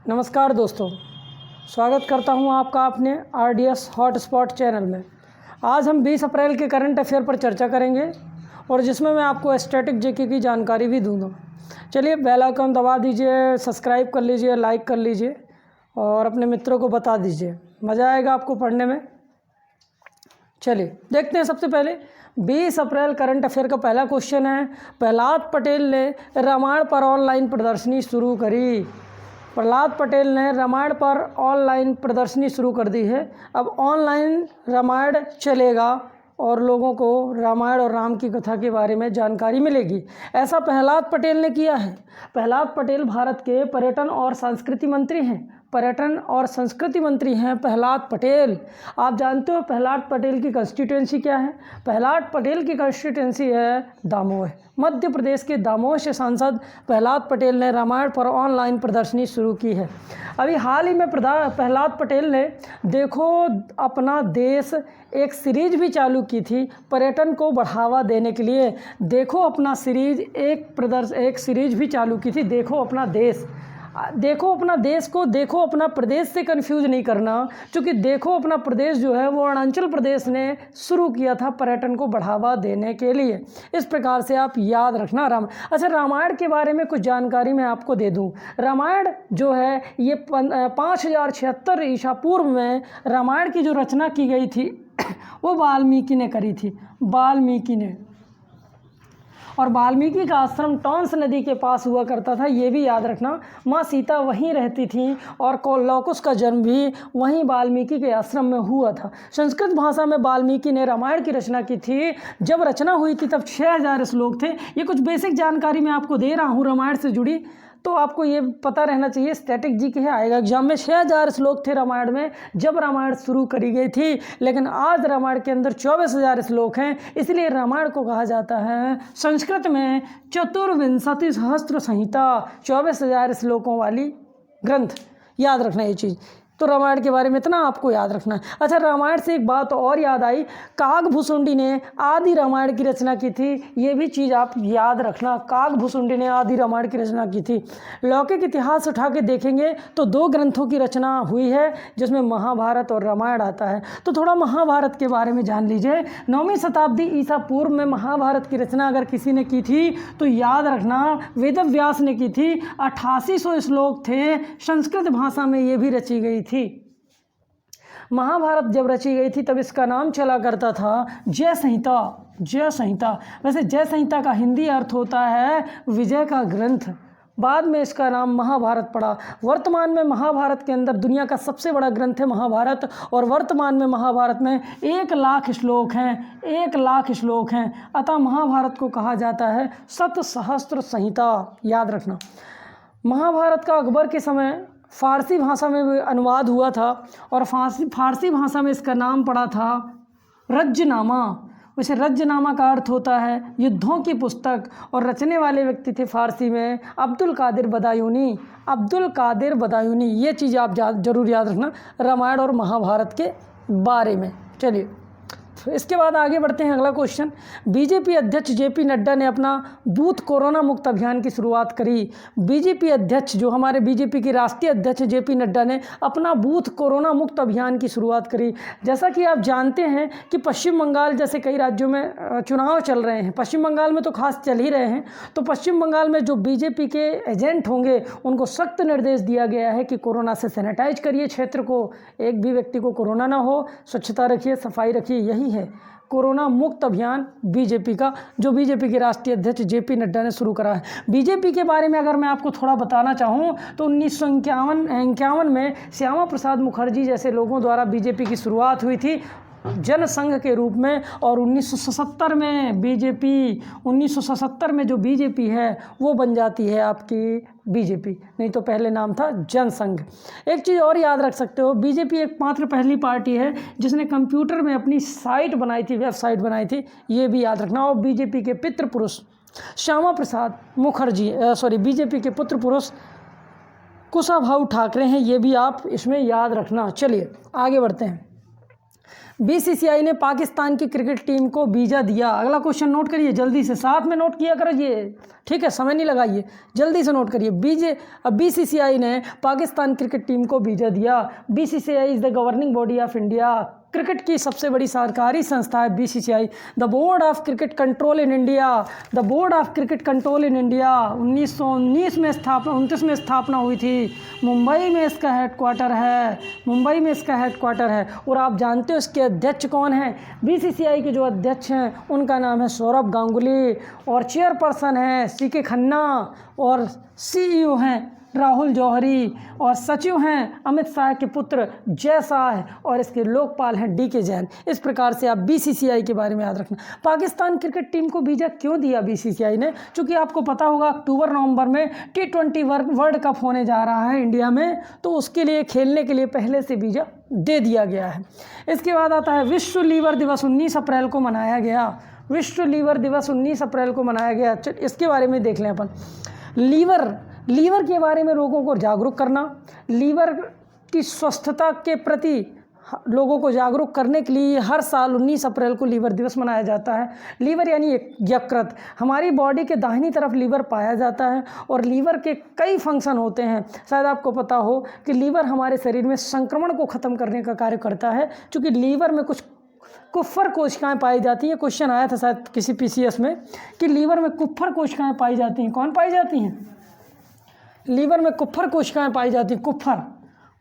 नमस्कार दोस्तों, स्वागत करता हूं आपका अपने RDS हॉटस्पॉट चैनल में। आज हम 20 अप्रैल के करंट अफेयर पर चर्चा करेंगे और जिसमें मैं आपको स्टैटिक जीके की जानकारी भी दूंगा। चलिए, बेल आइकन दबा दीजिए, सब्सक्राइब कर लीजिए, लाइक कर लीजिए और अपने मित्रों को बता दीजिए। मज़ा आएगा आपको पढ़ने में। चलिए देखते हैं। सबसे पहले 20 अप्रैल करंट अफेयर का पहला क्वेश्चन है, प्रहलाद पटेल ने रामायण पर ऑनलाइन प्रदर्शनी शुरू करी। प्रहलाद पटेल ने रामायण पर ऑनलाइन प्रदर्शनी शुरू कर दी है। अब ऑनलाइन रामायण चलेगा और लोगों को रामायण और राम की कथा के बारे में जानकारी मिलेगी। ऐसा प्रहलाद पटेल ने किया है। प्रहलाद पटेल भारत के पर्यटन और संस्कृति मंत्री हैं। पर्यटन और संस्कृति मंत्री हैं प्रहलाद पटेल। आप जानते हो प्रहलाद पटेल की कंस्टिट्यूएंसी क्या है? प्रहलाद पटेल की कंस्टिट्यूएंसी है दामोह। मध्य प्रदेश के दामोह से सांसद प्रहलाद पटेल ने रामायण पर ऑनलाइन प्रदर्शनी शुरू की है। अभी हाल ही में प्रहलाद पटेल ने देखो अपना देश एक सीरीज भी चालू की थी पर्यटन को बढ़ावा देने के लिए। देखो अपना सीरीज एक सीरीज भी चालू की थी, देखो अपना देश। देखो अपना देश को देखो अपना प्रदेश से कंफ्यूज नहीं करना, क्योंकि देखो अपना प्रदेश जो है वो अरुणाचल प्रदेश ने शुरू किया था पर्यटन को बढ़ावा देने के लिए। इस प्रकार से आप याद रखना। रामायण के बारे में कुछ जानकारी मैं आपको दे दूं। रामायण जो है ये 5076 ईसा पूर्व में रामायण की जो रचना की गई थी वो वाल्मीकि ने करी थी। वाल्मीकि ने। और वाल्मीकि का आश्रम टॉन्स नदी के पास हुआ करता था, ये भी याद रखना। माँ सीता वहीं रहती थी और लौकुश का जन्म भी वहीं वाल्मीकि के आश्रम में हुआ था। संस्कृत भाषा में वाल्मीकि ने रामायण की रचना की थी। जब रचना हुई थी तब 6000 श्लोक थे। ये कुछ बेसिक जानकारी मैं आपको दे रहा हूँ रामायण से जुड़ी, तो आपको ये पता रहना चाहिए। स्टैटिक जी के है, आएगा एग्जाम में। 6000 श्लोक थे रामायण में जब रामायण शुरू करी गई थी, लेकिन आज रामायण के अंदर 24000 श्लोक हैं। इसलिए रामायण को कहा जाता है संस्कृत में चतुर्विंशति सहस्त्र संहिता, 24000 श्लोकों वाली ग्रंथ। याद रखना ये चीज़। तो रामायण के बारे में इतना आपको याद रखना है। अच्छा, रामायण से एक बात और याद आई, काकभूषुंडी ने आदि रामायण की रचना की थी। ये भी चीज़ आप याद रखना, काकभूषुंडी ने आदि रामायण की रचना की थी। लौकिक इतिहास उठा के देखेंगे तो 2 ग्रंथों की रचना हुई है जिसमें महाभारत और रामायण आता है। तो थोड़ा महाभारत के बारे में जान लीजिए। 9वीं शताब्दी ईसा पूर्व में महाभारत की रचना अगर किसी ने की थी तो याद रखना वेदव्यास ने की थी। 8800 श्लोक थे। संस्कृत भाषा में ये भी रची गई थी। महाभारत जब रची गई थी तब इसका नाम चला करता था जय संहिता। जय संहिता। वैसे जय संहिता का हिंदी अर्थ होता है विजय का ग्रंथ। बाद में इसका नाम महाभारत पड़ा। वर्तमान में महाभारत के अंदर दुनिया का सबसे बड़ा ग्रंथ है महाभारत, और वर्तमान में महाभारत में 1,00,000 श्लोक हैं। 1,00,000 श्लोक हैं। अतः महाभारत को कहा जाता है शतसहस्त्र संहिता। याद रखना। महाभारत का अकबर के समय फारसी भाषा में भी अनुवाद हुआ था और फारसी भाषा में इसका नाम पड़ा था रज्जनामा। वैसे रज्जनामा का अर्थ होता है युद्धों की पुस्तक, और रचने वाले व्यक्ति थे फारसी में अब्दुल कादिर बदायूनी। अब्दुल कादिर बदायूनी। ये चीज़ आप जरूर याद रखना रामायण और महाभारत के बारे में। चलिए इसके बाद आगे बढ़ते हैं। अगला क्वेश्चन, बीजेपी अध्यक्ष जेपी नड्डा ने अपना बूथ कोरोना मुक्त अभियान की शुरुआत करी। बीजेपी अध्यक्ष जो हमारे बीजेपी के राष्ट्रीय अध्यक्ष जेपी नड्डा ने अपना बूथ कोरोना मुक्त अभियान की शुरुआत करी। जैसा कि आप जानते हैं कि पश्चिम बंगाल जैसे कई राज्यों में चुनाव चल रहे हैं। पश्चिम बंगाल में तो खास चल ही रहे हैं। तो पश्चिम बंगाल में जो बीजेपी के एजेंट होंगे उनको सख्त निर्देश दिया गया है कि कोरोना से सैनिटाइज करिए क्षेत्र को, एक भी व्यक्ति को कोरोना ना हो, स्वच्छता रखिए, सफाई रखिए। यही है कोरोना मुक्त अभियान बीजेपी का, जो बीजेपी के राष्ट्रीय अध्यक्ष जेपी नड्डा ने शुरू करा है। बीजेपी के बारे में अगर मैं आपको थोड़ा बताना चाहूँ तो 1951 में श्यामा प्रसाद मुखर्जी जैसे लोगों द्वारा बीजेपी की शुरुआत हुई थी जनसंघ के रूप में। और 1977 में जो बीजेपी है वो बन जाती है आपकी बीजेपी, नहीं तो पहले नाम था जनसंघ। एक चीज़ और याद रख सकते हो, बीजेपी एकमात्र पहली पार्टी है जिसने कंप्यूटर में अपनी साइट बनाई थी, वेबसाइट बनाई थी। ये भी याद रखना। और बीजेपी के पितृ पुरुष श्यामा प्रसाद मुखर्जी बीजेपी के पुत्र पुरुष कुशाभाऊ ठाकरे हैं। ये भी आप इसमें याद रखना। चलिए आगे बढ़ते हैं। बीसीसीआई ने पाकिस्तान की क्रिकेट टीम को वीज़ा दिया। अगला क्वेश्चन नोट करिए जल्दी से, साथ में नोट किया करिए, ठीक है, समय नहीं लगाइए, जल्दी से नोट करिए। बीसीसीआई ने पाकिस्तान क्रिकेट टीम को वीज़ा दिया। BCCI is the governing body of India. Cricket की सबसे बड़ी सरकारी संस्था है BCCI. The board of cricket control in India, the board of cricket control in India 1919 में स्थापना 29 में स्थापना हुई थी। मुंबई में इसका हेडक्वार्टर है, मुंबई में इसका हेडक्वार्टर है। और आप जानते हो इसके अध्यक्ष कौन हैं? बीसीसीआई के जो अध्यक्ष हैं उनका नाम है सौरभ गांगुली, और चेयरपर्सन है सीके खन्ना, और सीईओ हैं राहुल जौहरी, और सचिव हैं अमित शाह के पुत्र जय शाह, और इसके लोकपाल हैं डीके जैन। इस प्रकार से आप बीसीसीआई के बारे में याद रखना। पाकिस्तान क्रिकेट टीम को वीज़ा क्यों दिया बीसीसीआई ने? क्योंकि आपको पता होगा अक्टूबर-नवंबर में T20 वर्ल्ड कप होने जा रहा है इंडिया में, तो उसके लिए खेलने के लिए पहले से वीज़ा दे दिया गया है। इसके बाद आता है विश्व लीवर दिवस 19 अप्रैल को मनाया गया। विश्व लीवर दिवस 19 अप्रैल को मनाया गया। इसके बारे में देख लें अपन। लीवर के बारे में लोगों को जागरूक करना, लीवर की स्वस्थता के प्रति लोगों को जागरूक करने के लिए हर साल 19 अप्रैल को लीवर दिवस मनाया जाता है। लीवर यानी यकृत, हमारी बॉडी के दाहिनी तरफ लीवर पाया जाता है, और लीवर के कई फंक्शन होते हैं। शायद आपको पता हो कि लीवर हमारे शरीर में संक्रमण को ख़त्म करने का कार्य करता है, क्योंकि लीवर में कुछ कुफ्फर कोशिकाएं पाई जाती हैं। क्वेश्चन आया था शायद किसी पीसीएस में कि लीवर में कुफ्फर कोशिकाएं पाई जाती हैं। कौन पाई जाती हैं? लीवर में कुफ्फर कोशिकाएं पाई जाती हैं।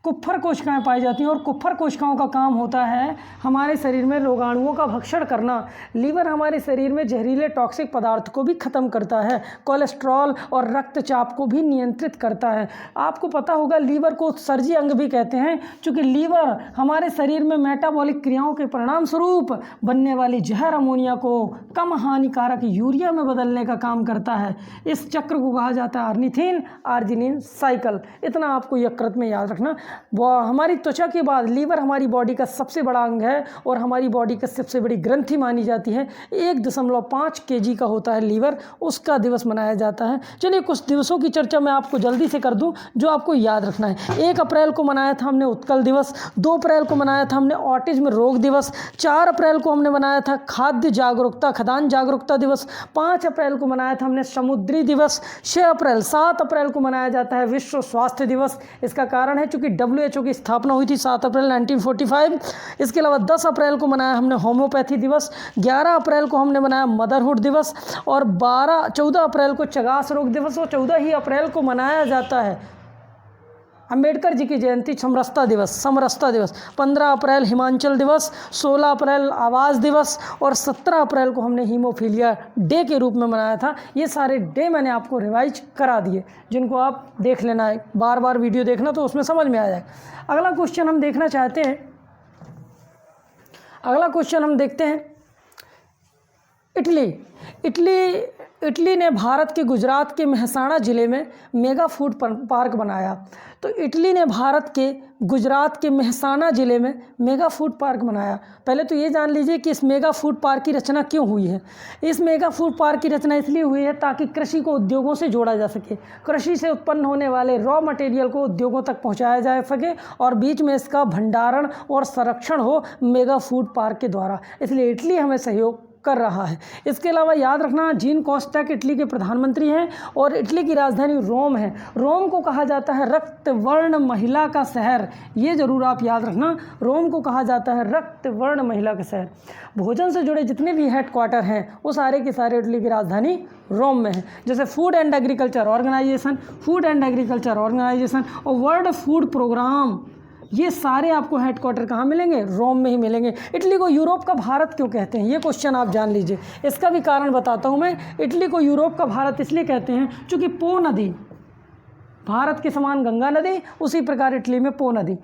कुफ्फर कोशिकाएं पाई जाती हैं, और कुफ्फर कोशिकाओं का काम होता है हमारे शरीर में रोगाणुओं का भक्षण करना। लीवर हमारे शरीर में जहरीले टॉक्सिक पदार्थ को भी ख़त्म करता है, कोलेस्ट्रॉल और रक्तचाप को भी नियंत्रित करता है। आपको पता होगा लीवर को उत्सर्जी अंग भी कहते हैं, क्योंकि लीवर हमारे शरीर में मेटाबॉलिक क्रियाओं के परिणाम स्वरूप बनने वाली जहर अमोनिया को कम हानिकारक यूरिया में बदलने का काम करता है। इस चक्र को कहा जाता है अर्निथिन आर्जिनिन साइकिल। इतना आपको यकृत में याद रखना। हमारी त्वचा के बाद लीवर हमारी बॉडी का सबसे बड़ा अंग है, और हमारी बॉडी का सबसे बड़ी ग्रंथि मानी जाती है। 1.5 kg का होता है लीवर, उसका दिवस मनाया जाता है। चलिए कुछ दिवसों की चर्चा मैं आपको जल्दी से कर दूं जो आपको याद रखना है। 1 अप्रैल को मनाया था हमने उत्कल दिवस, 2 अप्रैल को मनाया था हमने ऑटिज्म रोग दिवस, 4 अप्रैल को हमने मनाया था खदान जागरूकता दिवस, 5 अप्रैल को मनाया था हमने समुद्री दिवस, 7 अप्रैल को मनाया जाता है विश्व स्वास्थ्य दिवस। इसका कारण है चूँकि WHO की स्थापना हुई थी 7 अप्रैल 1945। इसके अलावा 10 अप्रैल को मनाया हमने होम्योपैथी दिवस, 11 अप्रैल को हमने मनाया मदरहुड दिवस, और 14 अप्रैल को चगास रोग दिवस, और 14 ही अप्रैल को मनाया जाता है अंबेडकर जी की जयंती समरसता दिवस। 15 अप्रैल हिमाचल दिवस, 16 अप्रैल आवास दिवस, और 17 अप्रैल को हमने हीमोफीलिया डे के रूप में मनाया था। ये सारे डे मैंने आपको रिवाइज करा दिए, जिनको आप देख लेना है, बार बार वीडियो देखना तो उसमें समझ में आ जाए। अगला क्वेश्चन हम देखना चाहते हैं, अगला क्वेश्चन हम देखते हैं। इटली ने भारत के गुजरात के मेहसाणा ज़िले में मेगा फूड पार्क बनाया। तो इटली ने भारत के गुजरात के मेहसाणा ज़िले में मेगा फूड पार्क बनाया। पहले तो ये जान लीजिए कि इस मेगा फूड पार्क की रचना क्यों हुई है। इस मेगा फूड पार्क की रचना इसलिए हुई है ताकि कृषि को उद्योगों से जोड़ा जा सके, कृषि से उत्पन्न होने वाले रॉ मटेरियल को उद्योगों तक पहुँचाया जा सके, और बीच में इसका भंडारण और संरक्षण हो मेगा फूड पार्क के द्वारा। इसलिए इटली हमें सहयोग कर रहा है। इसके अलावा याद रखना जीन कोस्टा इटली के प्रधानमंत्री हैं, और इटली की राजधानी रोम है। रोम को कहा जाता है रक्त वर्ण महिला का शहर। ये ज़रूर आप याद रखना, रोम को कहा जाता है रक्त वर्ण महिला का शहर। भोजन से जुड़े जितने भी हेडक्वार्टर हैं वो सारे के सारे इटली की राजधानी रोम में है। जैसे फूड एंड एग्रीकल्चर ऑर्गेनाइजेशन और वर्ल्ड फूड प्रोग्राम, ये सारे आपको हेडक्वार्टर कहाँ मिलेंगे? रोम में ही मिलेंगे। इटली को यूरोप का भारत क्यों कहते हैं? ये क्वेश्चन आप जान लीजिए। इसका भी कारण बताता हूँ मैं। इटली को यूरोप का भारत इसलिए कहते हैं क्योंकि पो नदी, भारत के समान गंगा नदी, उसी प्रकार इटली में पो नदी।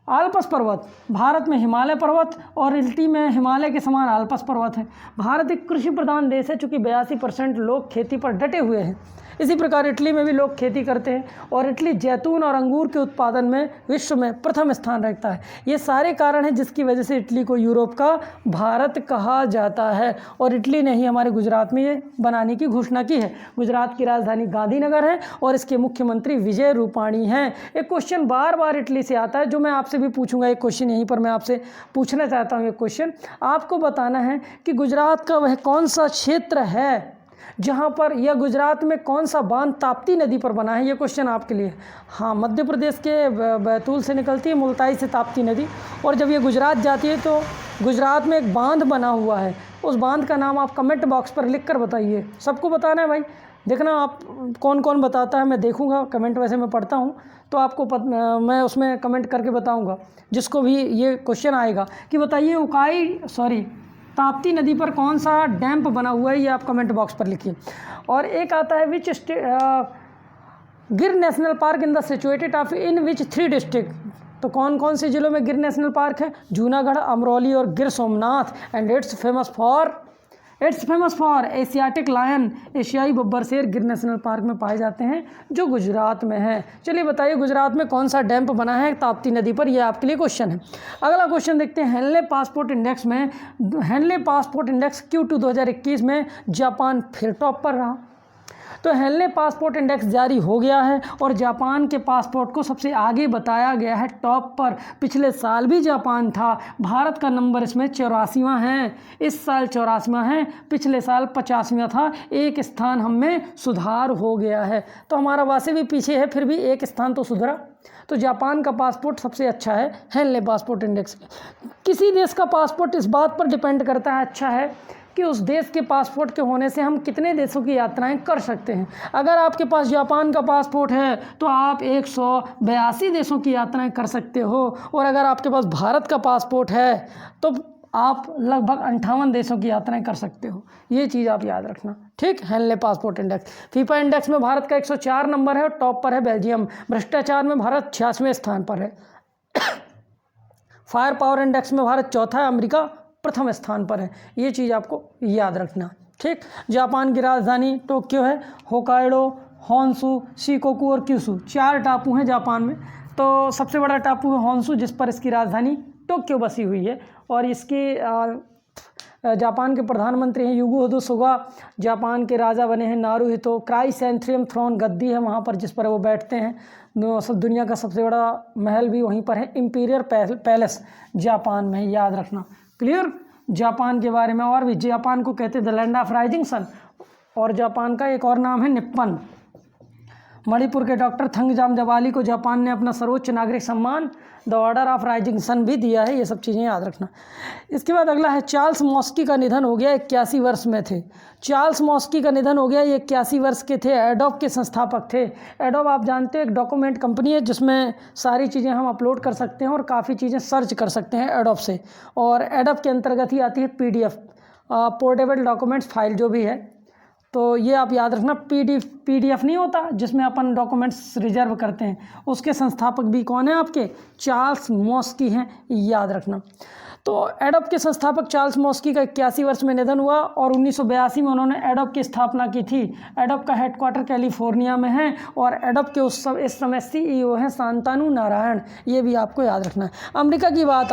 आल्पस पर्वत, भारत में हिमालय पर्वत, और इटली में हिमालय के समान आल्पस पर्वत है। भारत एक कृषि प्रधान देश है, चूँकि 82% लोग खेती पर डटे हुए हैं। इसी प्रकार इटली में भी लोग खेती करते हैं, और इटली जैतून और अंगूर के उत्पादन में विश्व में प्रथम स्थान रखता है। ये सारे कारण हैं जिसकी वजह से इटली को यूरोप का भारत कहा जाता है, और इटली ने ही हमारे गुजरात में ये बनाने की घोषणा की है। गुजरात की राजधानी गांधीनगर है, और इसके मुख्यमंत्री विजय रूपाणी हैं। एक क्वेश्चन बार बार इटली से आता है जो मैं आपसे भी पूछूंगा एक क्वेश्चन, यहीं पर मैं आपसे पूछना चाहता हूँ एक क्वेश्चन। आपको बताना है कि गुजरात का वह कौन सा क्षेत्र है जहाँ पर, या गुजरात में कौन सा बांध ताप्ती नदी पर बना है, ये क्वेश्चन आपके लिए। हाँ, मध्य प्रदेश के बैतूल से निकलती है मुल्ताई से ताप्ती नदी, और जब ये गुजरात जाती है तो गुजरात में एक बांध बना हुआ है, उस बांध का नाम आप कमेंट बॉक्स पर लिख कर बताइए। सबको बताना है भाई, देखना आप कौन कौन बताता है, मैं देखूंगा कमेंट, वैसे मैं पढ़ता हूँ तो आपको मैं उसमें कमेंट करके बताऊंगा जिसको भी ये क्वेश्चन आएगा कि बताइए ताप्ती नदी पर कौन सा डैम बना हुआ है, ये आप कमेंट बॉक्स पर लिखिए। और एक आता है गिर national park in the situated of in which 3 district, तो कौन कौन से ज़िलों में गिर नेशनल पार्क है? जूनागढ़, अमरौली और Gir Somnath. And it's famous for Asiatic lion, एशियाई बब्बर शेर गिर नेशनल पार्क में पाए जाते हैं जो गुजरात में है। चलिए बताइए गुजरात में कौन सा डैम बना है ताप्ती नदी पर, यह आपके लिए क्वेश्चन है। अगला क्वेश्चन देखते हैं। हेनले पासपोर्ट इंडेक्स Q2 2021 में जापान फिर टॉप पर रहा। तो हेनले पासपोर्ट इंडेक्स जारी हो गया है और जापान के पासपोर्ट को सबसे आगे बताया गया है टॉप पर। पिछले साल भी जापान था, भारत का नंबर इसमें 84वां है, इस साल 84वां है, पिछले साल 85वां था, एक स्थान हम में सुधार हो गया है। तो हमारा वासे भी पीछे है, फिर भी एक स्थान तो सुधरा। तो जापान का पासपोर्ट सबसे अच्छा है हेनले पासपोर्ट इंडेक्स। किसी देश का पासपोर्ट इस बात पर डिपेंड करता है अच्छा है कि उस देश के पासपोर्ट के होने से हम कितने देशों की यात्राएं कर सकते हैं। अगर आपके पास जापान का पासपोर्ट है तो आप 182 देशों की यात्राएं कर सकते हो, और अगर आपके पास भारत का पासपोर्ट है तो आप लगभग 58 देशों की यात्राएं कर सकते हो। ये चीज़ आप याद रखना, ठीक। Henley passport index. FIFA index में भारत का 104 नंबर है और टॉप पर है बेल्जियम। भ्रष्टाचार में भारत 86वें स्थान पर है। फायर पावर इंडेक्स में भारत चौथा है, अमेरिका प्रथम स्थान पर है। ये चीज़ आपको याद रखना, ठीक। जापान की राजधानी टोक्यो है। होकाइडो, होन्शु, शिकोकू और क्यूशु 4 टापू हैं जापान में। तो सबसे बड़ा टापू है होन्शु, जिस पर इसकी राजधानी टोक्यो बसी हुई है। और इसकी जापान के प्रधानमंत्री हैं युगो सुगा। जापान के राजा बने हैं नारुहितो। क्राइसेंथ्रियम थ्रोन गद्दी है वहाँ पर जिस पर वो बैठते हैं। दुनिया का सबसे बड़ा महल भी वहीं पर है, इंपीरियल पैलेस जापान में, याद रखना। क्लियर जापान के बारे में। और भी जापान को कहते हैं the land of rising sun, और जापान का एक और नाम है निप्पन। मणिपुर के डॉक्टर थंगजाम जवाली को जापान ने अपना सर्वोच्च नागरिक सम्मान the order of rising sun भी दिया है। ये सब चीज़ें याद रखना। इसके बाद अगला है चार्ल्स मॉस्की का निधन हो गया, 81 वर्ष में थे। चार्ल्स मॉस्की का निधन हो गया, ये 81 वर्ष के थे। एडोब के संस्थापक थे। एडोब आप जानते हैं एक डॉक्यूमेंट कंपनी है जिसमें सारी चीज़ें हम अपलोड कर सकते हैं और काफ़ी चीज़ें सर्च कर सकते हैं एडोब से। और एडोब के अंतर्गत ही आती है PDF, पोर्टेबल डॉक्यूमेंट्स फाइल जो भी है। तो ये आप याद रखना, PDF नहीं होता जिसमें अपन डॉक्यूमेंट्स रिजर्व करते हैं, उसके संस्थापक भी कौन है आपके? चार्ल्स मॉस्की हैं, याद रखना। तो एडोब के संस्थापक चार्ल्स मॉस्की का 81 वर्ष में निधन हुआ और 1982 में उन्होंने एडोब की स्थापना की थी। एडोब का हेडक्वार्टर कैलिफोर्निया में है और एडोब के इस समय CEO हैं शांतनु नारायण। ये भी आपको याद रखना है। अमेरिका की बात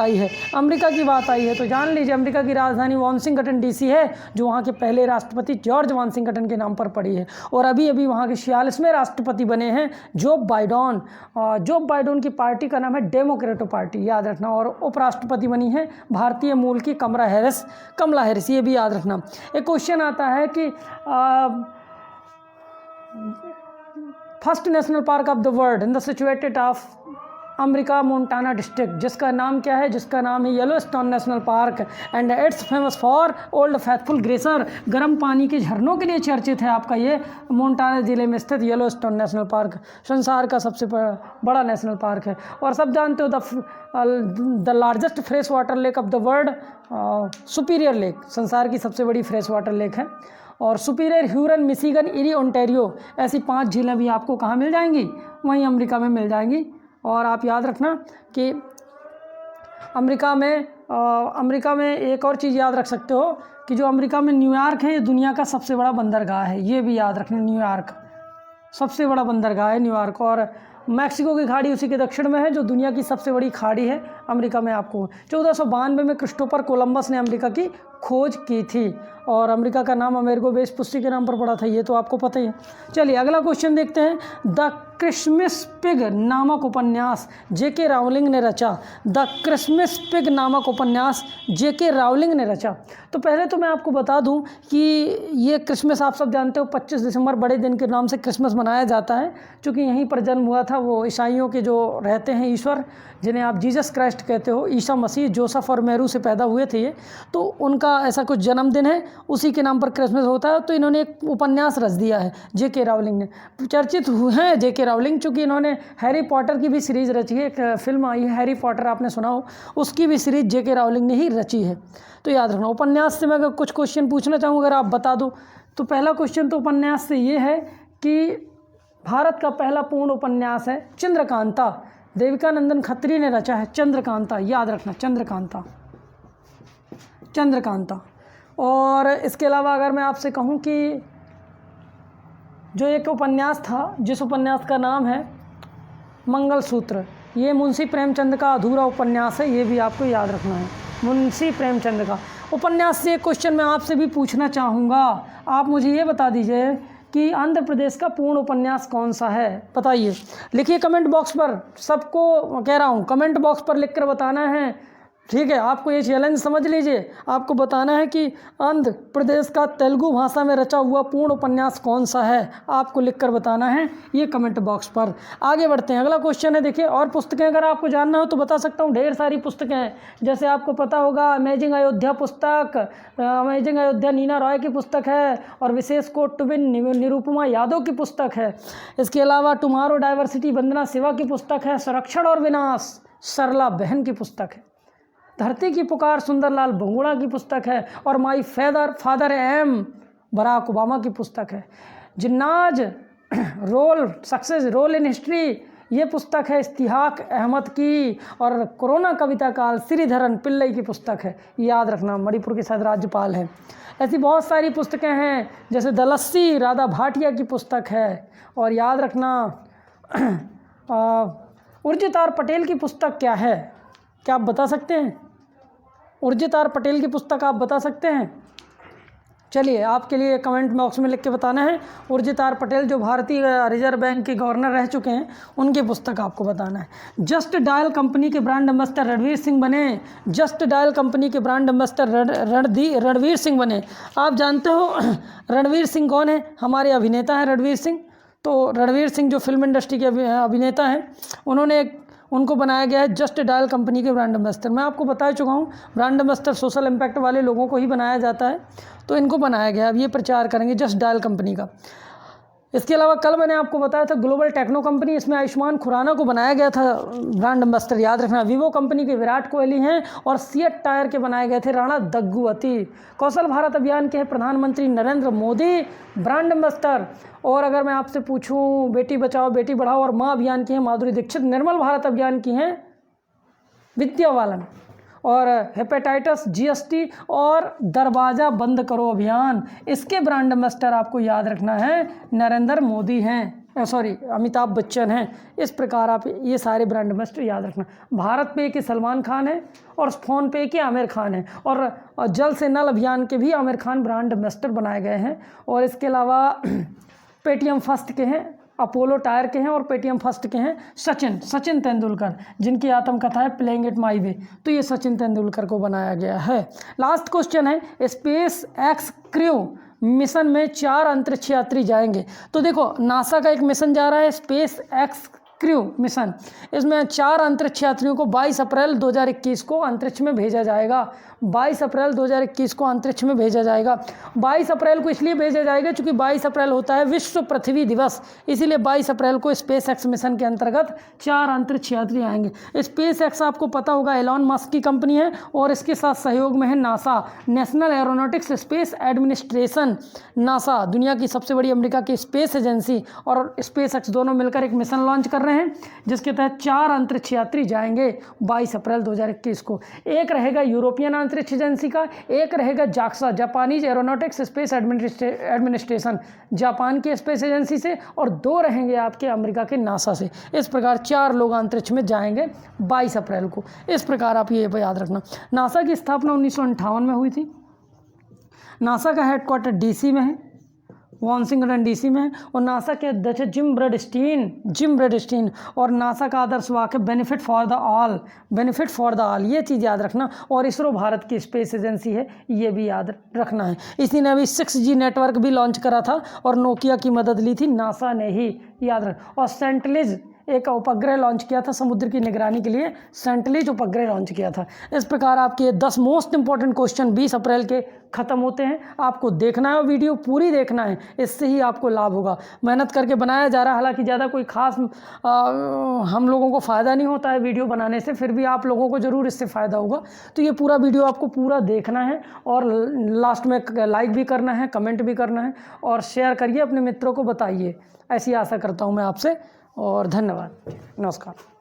आई है तो जान लीजिए अमेरिका की राजधानी वाशिंगटन DC है, जो वहाँ के पहले राष्ट्रपति जॉर्ज वाशिंगटन के नाम पर पड़ी है। और अभी अभी वहाँ के 46वें राष्ट्रपति बने हैं जो बाइडेन की पार्टी का नाम है डेमोक्रेटो पार्टी, याद रखना। और उपराष्ट्रपति बनी है भारतीय मूल की कमला हैरिस, ये भी याद रखना। एक क्वेश्चन आता है कि first national park of the world in the situated of America Montana district, जिसका नाम क्या है? जिसका नाम है Yellowstone national park. And it's famous for old faithful glacier, गर्म पानी के झरनों के लिए चर्चित है आपका ये मोंटाना ज़िले में स्थित येलोस्टोन नेशनल पार्क। संसार का सबसे बड़ा नेशनल पार्क है। और सब जानते हो the largest fresh water lake of the world, superior lake संसार की सबसे बड़ी फ्रेश वाटर लेक है। और superior, Hurun, Michigan, eri, Ontario, ऐसी 5 झीलें भी आपको कहाँ मिल जाएंगी? वहीं अमेरिका में मिल जाएंगी। और आप याद रखना कि अमेरिका में एक और चीज़ याद रख सकते हो कि जो अमेरिका में न्यूयॉर्क है, ये दुनिया का सबसे बड़ा बंदरगाह है। ये भी याद रखना, न्यूयॉर्क सबसे बड़ा बंदरगाह है न्यूयॉर्क। और मैक्सिको की खाड़ी उसी के दक्षिण में है, जो दुनिया की सबसे बड़ी खाड़ी है अमेरिका में। आपको 1492 में क्रिस्टोफर कोलंबस ने अमेरिका की खोज की थी। और अमेरिका का नाम अमेरिको वेस्पुस्सी के नाम पर पड़ा था, ये तो आपको पता ही है। चलिए अगला क्वेश्चन देखते हैं। द क्रिसमस पिग नामक उपन्यास जेके रावलिंग ने रचा। द क्रिसमस पिग नामक उपन्यास जेके रावलिंग ने रचा। तो पहले तो मैं आपको बता दूं कि ये क्रिसमस आप सब जानते हो 25 दिसंबर बड़े दिन के नाम से क्रिसमस मनाया जाता है, क्योंकि यहीं पर जन्म हुआ था वो ईसाइयों के जो रहते हैं ईश्वर, जिन्हें आप जीसस क्राइस्ट कहते हो, ईसा मसीह, जोसेफ और मैरू से पैदा हुए थे ये, तो उनका ऐसा कुछ जन्मदिन है, उसी के नाम पर क्रिसमस होता है। तो इन्होंने एक उपन्यास रच दिया है जेके रावलिंग ने। चर्चित हुए हैं जेके रावलिंग, चूँकि इन्होंने हैरी पॉटर की भी सीरीज़ रची है, एक फिल्म आई है हैरी पॉटर, आपने सुना हो, उसकी भी सीरीज़ जेके रावलिंग ने ही रची है। तो याद रखना। उपन्यास से मैं अगर कुछ क्वेश्चन पूछना चाहूँ, अगर आप बता दो, तो पहला क्वेश्चन तो उपन्यास से ये है कि भारत का पहला पूर्ण उपन्यास है चंद्रकांता, देविका नंदन खत्री ने रचा है चंद्रकांता, याद रखना चंद्रकांता, चंद्रकांता। और इसके अलावा अगर मैं आपसे कहूँ कि जो एक उपन्यास था, जिस उपन्यास का नाम है मंगलसूत्र, ये मुंशी प्रेमचंद का अधूरा उपन्यास है, ये भी आपको याद रखना है, मुंशी प्रेमचंद का उपन्यास। से एक क्वेश्चन मैं आपसे भी पूछना चाहूँगा, आप मुझे ये बता दीजिए कि आंध्र प्रदेश का पूर्ण उपन्यास कौन सा है, बताइए। लिखिए कमेंट बॉक्स पर, सबको कह रहा हूँ कमेंट बॉक्स पर लिखकर बताना है, ठीक है। आपको ये चैलेंज समझ लीजिए, आपको बताना है कि आंध्र प्रदेश का तेलुगु भाषा में रचा हुआ पूर्ण उपन्यास कौन सा है, आपको लिखकर बताना है ये कमेंट बॉक्स पर। आगे बढ़ते हैं, अगला क्वेश्चन है, देखिए। और पुस्तकें अगर आपको जानना हो तो बता सकता हूँ, ढेर सारी पुस्तकें हैं। जैसे आपको पता होगा अमेजिंग अयोध्या पुस्तक, अमेजिंग अयोध्या नीना रॉय की पुस्तक है, और विशेष quote to win Nirupama Yadav की पुस्तक है। इसके अलावा टुमारो डाइवर्सिटी वंदना शिवा की पुस्तक है। संरक्षण और विनाश सरला बहन की पुस्तक है। धरती की पुकार सुंदरलाल बंगुड़ा की पुस्तक है। और माई फादर एम बराक ओबामा की पुस्तक है। Jinnah's success role in history, ये पुस्तक है इस्तिहाक अहमद की। और कोरोना कविता काल श्रीधरन पिल्लई की पुस्तक है, याद रखना, मणिपुर के शायद राज्यपाल हैं। ऐसी बहुत सारी पुस्तकें हैं, जैसे दलस्सी राधा भाटिया की पुस्तक है। और याद रखना उर्जितार पटेल की पुस्तक क्या है, क्या आप बता सकते हैं? उर्जितार पटेल की पुस्तक आप बता सकते हैं? चलिए आपके लिए कमेंट बॉक्स में लिख के बताना है। उर्जितार पटेल जो भारतीय रिजर्व बैंक के गवर्नर रह चुके हैं, उनकी पुस्तक आपको बताना है। जस्ट डायल कंपनी के ब्रांड एम्बेसडर रणवीर सिंह बने। जस्ट डायल कंपनी के ब्रांड एम्बेसडर रणवीर सिंह बने। आप जानते हो रणवीर सिंह कौन है? हमारे अभिनेता हैं रणवीर सिंह। तो रणवीर सिंह जो फिल्म इंडस्ट्री के अभिनेता हैं, उनको बनाया गया है जस्ट डायल कंपनी के ब्रांड एम्बेसडर। मैं आपको बता चुका हूँ, ब्रांड एम्बेसडर सोशल इम्पैक्ट वाले लोगों को ही बनाया जाता है, तो इनको बनाया गया है। अब ये प्रचार करेंगे जस्ट डायल कंपनी का। इसके अलावा कल मैंने आपको बताया था ग्लोबल टेक्नो कंपनी, इसमें आयुष्मान खुराना को बनाया गया था ब्रांड एम्बेसडर, याद रखना। वीवो कंपनी के विराट कोहली हैं। और सिएट टायर के बनाए गए थे राणा दग्गुवती। कौशल भारत अभियान के हैं प्रधानमंत्री नरेंद्र मोदी ब्रांड एम्बेसडर। और अगर मैं आपसे पूछूं बेटी बचाओ बेटी बढ़ाओ और माँ अभियान की हैं माधुरी दीक्षित। निर्मल भारत अभियान की हैं विद्या बालन। और हेपेटाइटिस जीएसटी और दरवाज़ा बंद करो अभियान, इसके ब्रांड एम्बेसडर आपको याद रखना है नरेंद्र मोदी हैं, अमिताभ बच्चन हैं। इस प्रकार आप ये सारे ब्रांड एम्बेसडर याद रखना। भारत पे के सलमान खान है और फ़ोन पे के आमिर खान है। और जल से नल अभियान के भी आमिर खान ब्रांड एम्बेसडर बनाए गए हैं। और इसके अलावा पेटीएम फर्स्ट के हैं, अपोलो टायर के हैं, और पेटीएम फर्स्ट के हैं सचिन तेंदुलकर, जिनकी आत्मकथा है प्लेइंग इट माई वे। तो ये सचिन तेंदुलकर को बनाया गया है। लास्ट क्वेश्चन है, स्पेस एक्स क्रू मिशन में 4 अंतरिक्ष यात्री जाएंगे। तो देखो नासा का एक मिशन जा रहा है स्पेस एक्स क्रू मिशन, इसमें 4 अंतरिक्ष यात्रियों को 22 अप्रैल 2021 को अंतरिक्ष में भेजा जाएगा। 22 अप्रैल 2021 को अंतरिक्ष में भेजा जाएगा। 22 अप्रैल को इसलिए भेजा जाएगा क्योंकि 22 अप्रैल होता है विश्व पृथ्वी दिवस, इसीलिए 22 अप्रैल को स्पेस एक्स मिशन के अंतर्गत 4 अंतरिक्ष यात्री आएंगे। स्पेस एक्स आपको पता होगा एलॉन मस्क की कंपनी है, और इसके साथ सहयोग में है NASA, national aeronautics space administration. NASA दुनिया की सबसे बड़ी अमेरिका की स्पेस एजेंसी और स्पेस एक्स दोनों मिलकर एक मिशन लॉन्च कर रहे हैं, जिसके तहत 4 अंतरिक्ष यात्री जाएंगे 22 अप्रैल 2021 को। एक रहेगा यूरोपियन अंतरिक्ष एजेंसी का, एक रहेगा JAXA, Japanese aeronautics space administration, Japan की स्पेस एजेंसी से, और 2 रहेंगे आपके अमेरिका के नासा से। इस प्रकार 4 लोग अंतरिक्ष में जाएंगे 22 अप्रैल को। इस प्रकार आप ये याद रखना। नासा की स्थापना 1958 में हुई थी। नासा का हेडक्वार्टर डीसी में है, वाशिंगटन डीसी में है। और नासा के अध्यक्ष जिम ब्रेडस्टीन। और नासा का आदर्श वाक्य बेनिफिट फॉर द ऑल, ये चीज़ याद रखना। और इसरो भारत की स्पेस एजेंसी है, ये भी याद रखना है। इसी ने अभी 6G नेटवर्क भी लॉन्च करा था और नोकिया की मदद ली थी नासा ने ही, याद रख। और सेंटिलिज एक उपग्रह लॉन्च किया था समुद्र की निगरानी के लिए, सेंटिलिज उपग्रह लॉन्च किया था। इस प्रकार आपके 10 मोस्ट इंपॉर्टेंट क्वेश्चन 20 अप्रैल के ख़त्म होते हैं। आपको देखना है, वीडियो पूरी देखना है, इससे ही आपको लाभ होगा। मेहनत करके बनाया जा रहा है, हालांकि ज़्यादा कोई ख़ास हम लोगों को फ़ायदा नहीं होता है वीडियो बनाने से, फिर भी आप लोगों को ज़रूर इससे फ़ायदा होगा। तो ये पूरा वीडियो आपको पूरा देखना है और लास्ट में लाइक भी करना है, कमेंट भी करना है और शेयर करिए, अपने मित्रों को बताइए। ऐसी आशा करता हूँ मैं आपसे और धन्यवाद, नमस्कार।